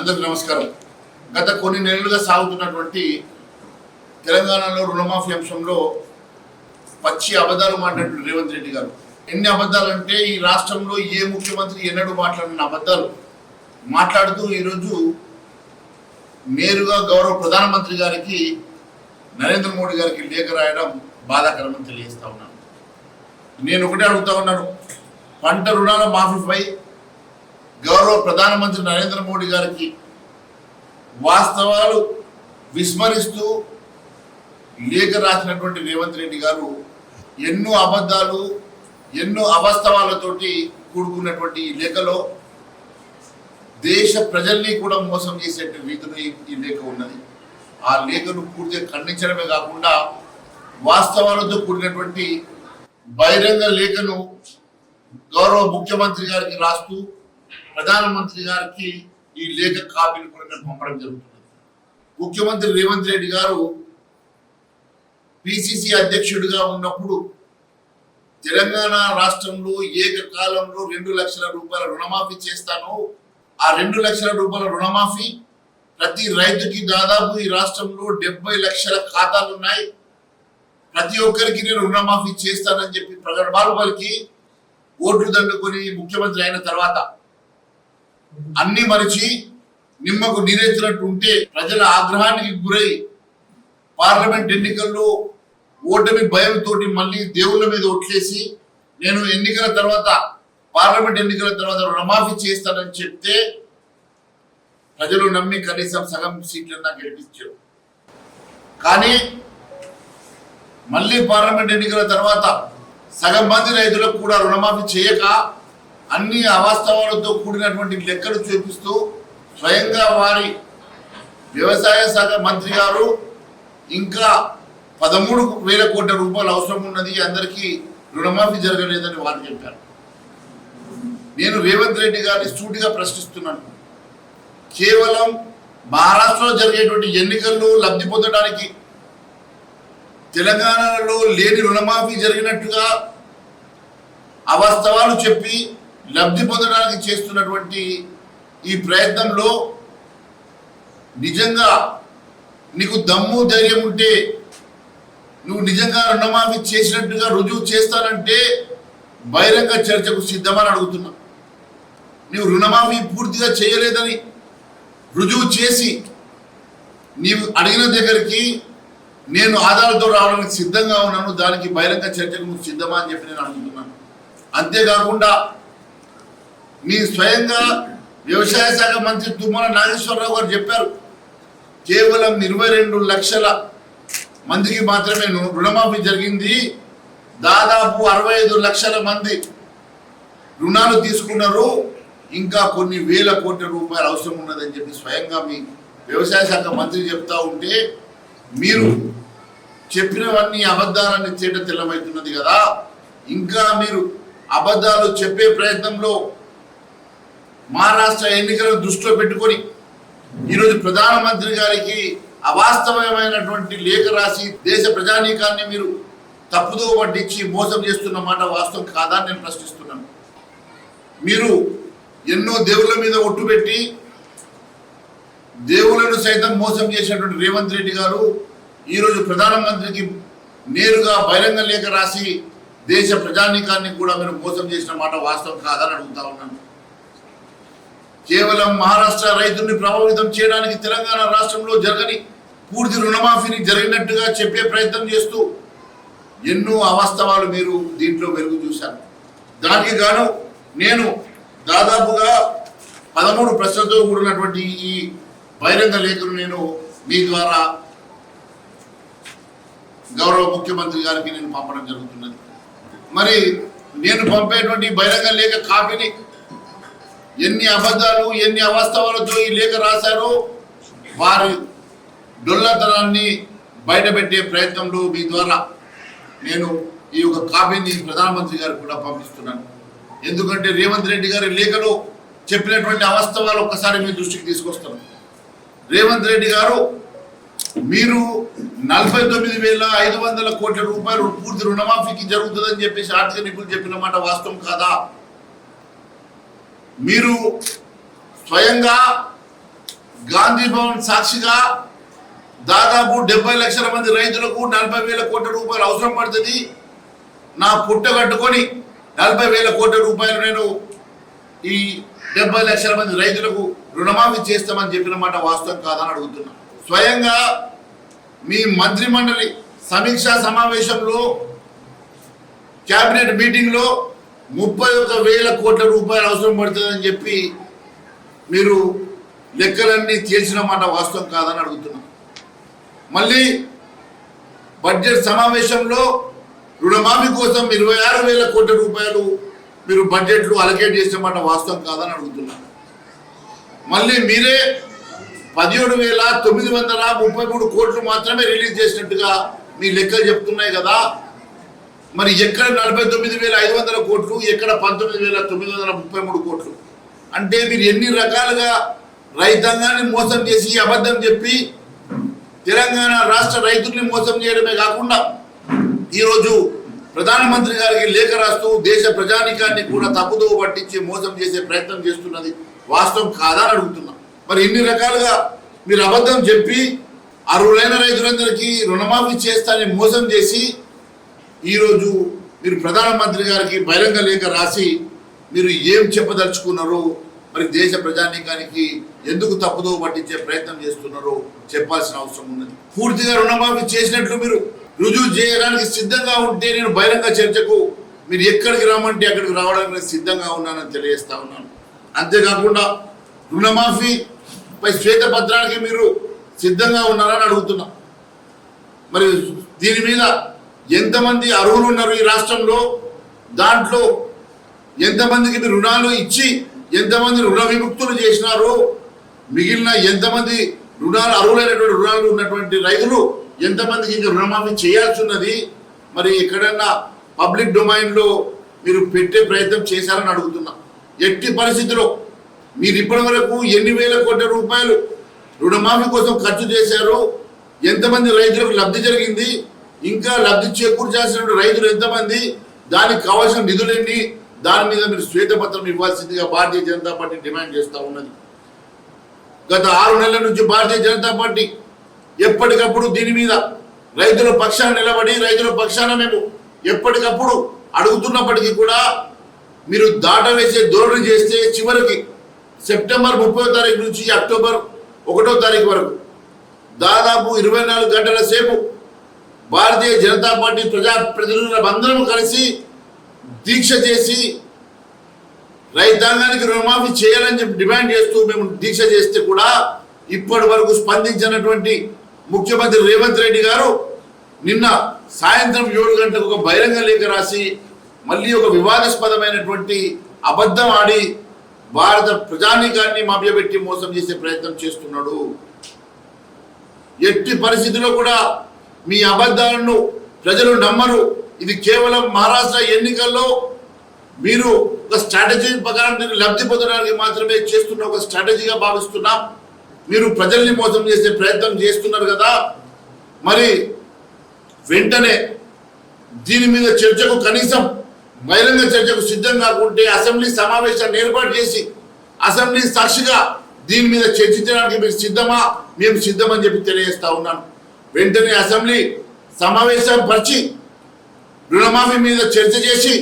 అందరికీ నమస్కారం. గత కొన్ని నెలలుగా సాగుతున్నటువంటి తెలంగాణలో రుణమాఫీ అంశంలో పచ్చి అబద్ధాలు మాట్లాడిన రేవంత్ రెడ్డి గారు ఎన్ని అబద్ధాలు అంటే ఈ రాష్ట్రంలో ఏ ముఖ్యమంత్రి ఎన్నడూ మాట్లాడిన అబద్ధాలు మాట్లాడుతూ ఈరోజు నేరుగా గౌరవ ప్రధానమంత్రి గారికి నరేంద్ర మోడీ గారికి లేఖ రాయడం బాధాకరమని తెలియజేస్తా ఉన్నాను. నేను ఒకటే అడుగుతా ఉన్నాను, పంట రుణాల మాఫీపై గౌరవ ప్రధానమంత్రి నరేంద్ర మోడీ గారికి వాస్తవాలు విస్మరిస్తూ లేఖ రాసినటువంటి రేవంత్ రెడ్డి గారు ఎన్నో అబద్ధాలు ఎన్నో అవాస్తవాలతోటి కూడుకున్నటువంటి ఈ లేఖలో దేశ ప్రజల్ని కూడా మోసం చేసే రీతిలో ఈ లేఖ ఉన్నది. ఆ లేఖను పూర్తిగా ఖండించడమే కాకుండా వాస్తవాలతో కూడినటువంటి బహిరంగ లేఖను గౌరవ ముఖ్యమంత్రి గారికి రాస్తూ ప్రధానమంత్రి గారికి ఈ లేఖ కాపీని కూడా పంపడం జరుగుతుంది. ముఖ్యమంత్రి రేవంత్ రెడ్డి గారు పిసిసి అధ్యక్షుడిగా ఉన్నప్పుడు తెలంగాణ రాష్ట్రంలో ఏకకాలంలో 2 లక్షల రూపాయల రుణమాఫీ చేస్తాను. ఆ 2 లక్షల రూపాయల రుణమాఫీ ప్రతి రైతుకి దాదాపు ఈ రాష్ట్రంలో 70 లక్షల ఖాతాలు ఉన్నాయి. ప్రతి ఒక్కరికి నేను రుణమాఫీ చేస్తానని చెప్పి ప్రగల్భాలు పలికి ఓట్లు దండుకొని ముఖ్యమంత్రి అయిన తర్వాత అన్ని మరిచి నిమ్మకు నీరెత్తినట్టు ఉంటే ప్రజల ఆగ్రహానికి గురై పార్లమెంట్ ఎన్నికల్లో ఓటమి భయంతో మళ్ళీ దేవుళ్ళ మీద ఒట్లేసి నేను పార్లమెంట్ ఎన్నికల తర్వాత రుణమాఫీ చేస్తానని చెప్తే ప్రజలు నమ్మి కనీసం సగం సీట్లన్నా గెలిపించారు. కానీ మళ్ళీ పార్లమెంట్ ఎన్నికల తర్వాత సగం మంది రైతులకు కూడా రుణమాఫీ చేయక అన్ని అవాస్తవాలతో కూడినటువంటి లెక్కలు చూపిస్తూ స్వయంగా వారి వ్యవసాయ శాఖ మంత్రి గారు ఇంకా 13,000 కోట్ల రూపాయలు అవసరం ఉన్నది, అందరికీ రుణమాఫీ జరగలేదని వారు చెప్పారు. నేను రేవంత్ రెడ్డి గారిని సూటిగా ప్రశ్నిస్తున్నాను. కేవలం మహారాష్ట్రలో జరిగేటువంటి ఎన్నికల్లో లబ్ధి పొందడానికి తెలంగాణలో లేని రుణమాఫీ జరిగినట్టుగా అవాస్తవాలు చెప్పి లబ్ధి పొందడానికి చేస్తున్నటువంటి ఈ ప్రయత్నంలో నిజంగా నీకు దమ్ము ధైర్యం ఉంటే నువ్వు నిజంగా రుణమాఫీ చేసినట్టుగా రుజువు చేస్తానంటే బహిరంగ చర్చకు సిద్ధమని అడుగుతున్నా. నీవు రుణమాఫీ పూర్తిగా చేయలేదని రుజువు చేసి నీవు అడిగిన దగ్గరికి నేను ఆధారాలతో రావడానికి సిద్ధంగా ఉన్నాను, దానికి బహిరంగ చర్చకు నువ్వు సిద్ధమా అని చెప్పి నేను అడుగుతున్నాను. అంతేకాకుండా మీ స్వయంగా వ్యవసాయ శాఖ మంత్రి తుమ్మల నాగేశ్వరరావు గారు చెప్పారు, కేవలం 22 లక్షల మందికి మాత్రమే రుణమాఫీ జరిగింది, దాదాపు 65 లక్షల మంది రుణాలు తీసుకున్నారు, ఇంకా కొన్ని వేల కోట్ల రూపాయలు అవసరం ఉన్నదని చెప్పి స్వయంగా మీ వ్యవసాయ శాఖ మంత్రి చెప్తా ఉంటే మీరు చెప్పినవన్నీ అబద్ధాలన్నీ తేట తెల్లమవుతున్నది కదా. ఇంకా మీరు అబద్ధాలు చెప్పే ప్రయత్నంలో మహారాష్ట్ర ఎన్నికలను దృష్టిలో పెట్టుకొని ఈరోజు ప్రధానమంత్రి గారికి అవాస్తవమైనటువంటి లేఖ రాసి దేశ ప్రజానీకాన్ని మీరు తప్పుదో పట్టించి మోసం చేస్తున్న మాట వాస్తవం కాదా నేను ప్రశ్నిస్తున్నాను. మీరు ఎన్నో దేవుళ్ళ మీద ఒట్టు పెట్టి దేవుళ్ళను సైతం మోసం చేసినటువంటి రేవంత్ రెడ్డి గారు ఈరోజు ప్రధానమంత్రికి నేరుగా బహిరంగ లేఖ రాసి దేశ ప్రజానీకాన్ని కూడా మీరు మోసం చేసిన మాట వాస్తవం కాదని అడుగుతా ఉన్నాను. కేవలం మహారాష్ట్ర రైతుల్ని ప్రభావితం చేయడానికి తెలంగాణ రాష్ట్రంలో జరగని పూర్తి రుణమాఫీని జరిగినట్టుగా చెప్పే ప్రయత్నం చేస్తూ ఎన్నో అవాస్తవాలు మీరు దీంట్లో వెలుగు చూశారు. దానికి గాను నేను దాదాపుగా 13 ప్రశ్నలతో కూడినటువంటి ఈ బహిరంగ లేఖను నేను మీ ద్వారా గౌరవ ముఖ్యమంత్రి గారికి నేను పంపడం జరుగుతున్నది. మరి నేను పంపేటువంటి బహిరంగ లేఖ కాపీని ఎన్ని అబద్ధాలు ఎన్ని అవాస్తవాలతో ఈ లేఖ రాశారో వారి డొల్లతనాన్ని బయటపెట్టే ప్రయత్నంలో మీ ద్వారా నేను ఈ యొక్క కాపీని ప్రధానమంత్రి గారికి కూడా పంపిస్తున్నాను. ఎందుకంటే రేవంత్ రెడ్డి గారి లేఖలో చెప్పినటువంటి అవాస్తవాలు ఒక్కసారి మీ దృష్టికి తీసుకొస్తాను. రేవంత్ రెడ్డి గారు మీరు 49,500 కోట్ల రూపాయలు పూర్తి రుణమాఫీకి జరుగుతుందని చెప్పేసి ఆర్థిక నిపుణులు చెప్పిన మాట వాస్తవం కాదా? మీరు స్వయంగా గాంధీ భవన్ సాక్షిగా దాదాపు 70 లక్షల మంది రైతులకు 40,000 కోట్ల రూపాయలు అవసరం పడుతుంది. నా పుట్ట కట్టుకొని 40,000 కోట్ల రూపాయలు నేను ఈ 70 లక్షల మంది రైతులకు రుణమాఫీ చేస్తామని చెప్పిన మాట వాస్తవం కాదని అడుగుతున్నా. స్వయంగా మీ మంత్రి మండలి సమీక్షా సమావేశంలో క్యాబినెట్ మీటింగ్లో 31,000 కోట్ల రూపాయలు అవసరం పడుతుందని చెప్పి మీరు లెక్కలన్నీ తేల్చిన మాట వాస్తవం కాదని అడుగుతున్నా. మళ్ళీ బడ్జెట్ సమావేశంలో రుణమాఫీ కోసం 26,000 కోట్ల రూపాయలు మీరు బడ్జెట్లో అలకేట్ చేసిన మాట వాస్తవం కాదని అడుగుతున్నా. మళ్ళీ మీరే 17,933 కోట్లు మాత్రమే రిలీజ్ చేసినట్టుగా మీ లెక్కలు చెప్తున్నాయి కదా. మరి ఎక్కడ 49,500 కోట్లు, ఎక్కడ 19,933 కోట్లు? అంటే మీరు ఎన్ని రకాలుగా రైతాంగాన్ని మోసం చేసి అబద్ధం చెప్పి తెలంగాణ రాష్ట్ర రైతుల్ని మోసం చేయడమే కాకుండా ఈరోజు ప్రధానమంత్రి గారికి లేఖ రాస్తూ దేశ ప్రజానీకాన్ని కూడా తప్పుదోవ పట్టించి మోసం చేసే ప్రయత్నం చేస్తున్నది వాస్తవం కాదని అడుగుతున్నా. మరి ఇన్ని రకాలుగా మీరు అబద్ధం చెప్పి అర్హులైన రైతులందరికీ రుణమాఫీ చేస్తానని మోసం చేసి ఈరోజు మీరు ప్రధానమంత్రి గారికి బహిరంగ లేఖ రాసి మీరు ఏం చెప్పదలుచుకున్నారో, మరి దేశ ప్రజానీకానికి ఎందుకు తప్పుదోవ పట్టించే ప్రయత్నం చేస్తున్నారో చెప్పాల్సిన అవసరం ఉన్నది. పూర్తిగా రుణమాఫీ చేసినట్లు మీరు రుజువు చేయడానికి సిద్ధంగా ఉంటే నేను బహిరంగ చర్చకు మీరు ఎక్కడికి రమ్మంటే అక్కడికి రావడానికి సిద్ధంగా ఉన్నానని తెలియజేస్తా ఉన్నాను. అంతేకాకుండా రుణమాఫీపై శ్వేతపత్రానికి మీరు సిద్ధంగా ఉన్నారని అడుగుతున్నా. మరి దీని మీద ఎంతమంది అర్హులు ఉన్నారు ఈ రాష్ట్రంలో, దాంట్లో ఎంతమందికి మీరు రుణాలు ఇచ్చి ఎంతమంది రుణ విముక్తులు చేసినారు, మిగిలిన ఎంతమంది రుణాలు అర్హులైనటువంటి రుణాలు ఉన్నటువంటి రైతులు ఎంతమందికి ఇంకా రుణమాఫీ చేయాల్సి ఉన్నది, మరి ఎక్కడన్నా పబ్లిక్ డొమైన్లో మీరు పెట్టే ప్రయత్నం చేశారని అడుగుతున్నా. ఎట్టి పరిస్థితిలో మీరు ఇప్పటి వరకు ఎన్ని వేల కోట్ల రూపాయలు రుణమాఫీ కోసం ఖర్చు చేశారు, ఎంతమంది రైతులకు లబ్ధి జరిగింది, ఇంకా లబ్ధి చేకూర్చాల్సిన రైతులు ఎంతమంది, దానికి కావాల్సిన నిధులెన్ని, దాని మీద మీరు శ్వేతపత్రం ఇవ్వాల్సిందిగా భారతీయ జనతా పార్టీ డిమాండ్ చేస్తూ ఉన్నది. గత 6 నెలల నుంచి భారతీయ జనతా పార్టీ ఎప్పటికప్పుడు దీని మీద రైతుల పక్షాన నిలబడి రైతుల పక్షాన మేము ఎప్పటికప్పుడు అడుగుతున్నప్పటికీ కూడా మీరు దాటవేసే ధోరణి చేస్తే చివరికి సెప్టెంబర్ 30వ తారీఖు నుంచి అక్టోబర్ 1వ తారీఖు వరకు దాదాపు 24 గంటల సేపు భారతీయ జనతా పార్టీ ప్రజాప్రతినిధులందరం కలిసి దీక్ష చేసి రైతాంగానికి రుణమాఫీ చేయాలని చెప్పి డిమాండ్ చేస్తూ మేము దీక్ష చేస్తే కూడా ఇప్పటి వరకు స్పందించినటువంటి ముఖ్యమంత్రి రేవంత్ రెడ్డి గారు నిన్న సాయంత్రం 7 గంటలకు ఒక బహిరంగ లేఖ రాసి మళ్ళీ ఒక వివాదాస్పదమైనటువంటి అబద్ధం ఆడి భారత ప్రజానీకాన్ని మభ్యపెట్టి మోసం చేసే ప్రయత్నం చేస్తున్నాడు. ఎట్టి పరిస్థితిలో కూడా మీ అబద్ధాలను ప్రజలు నమ్మరు. ఇది కేవలం మహారాష్ట్ర ఎన్నికల్లో మీరు ఒక స్ట్రాటజీ ప్రకారం లబ్ధి పొందడానికి మాత్రమే చేస్తున్న ఒక స్ట్రాటజీగా భావిస్తున్నాం. మీరు ప్రజల్ని మోసం చేసే ప్రయత్నం చేస్తున్నారు కదా. మరి వెంటనే దీని మీద చర్చకు కనీసం బహిరంగ చర్చకు సిద్ధం కాకుంటే అసెంబ్లీ సమావేశాన్ని ఏర్పాటు చేసి అసెంబ్లీ సాక్షిగా దీని మీద చర్చించడానికి మీరు సిద్ధమా? మేము సిద్ధమని చెప్పి తెలియజేస్తా ఉన్నాను. వెంటనే అసెంబ్లీ సమావేశం పరిచి రుణమాఫీ మీద చర్చ చేసి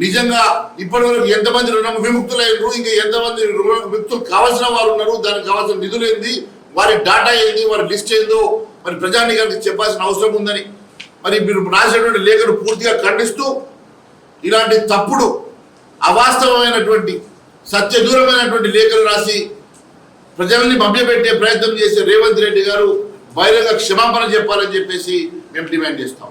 నిజంగా ఇప్పటివరకు ఎంతమంది రుణ విముక్తులైనరు, ఇంకా ఎంతమంది రుణ విముక్తులు కావాల్సిన వారు ఉన్నారు, దానికి కావాల్సిన నిధులు ఏంది, వారి డాటా ఏంది, వారి లిస్ట్ ఏందో మరి ప్రజానీకానికి చెప్పాల్సిన అవసరం ఉందని మరి మీరు రాసినటువంటి లేఖను పూర్తిగా ఖండిస్తూ ఇలాంటి తప్పుడు అవాస్తవమైనటువంటి సత్యదూరమైనటువంటి లేఖలు రాసి ప్రజల్ని మభ్యపెట్టే ప్రయత్నం చేసే రేవంత్ రెడ్డి గారు బహిరంగ క్షమాపణ చెప్పాలని చెప్పేసి మేము డిమాండ్ చేస్తాం.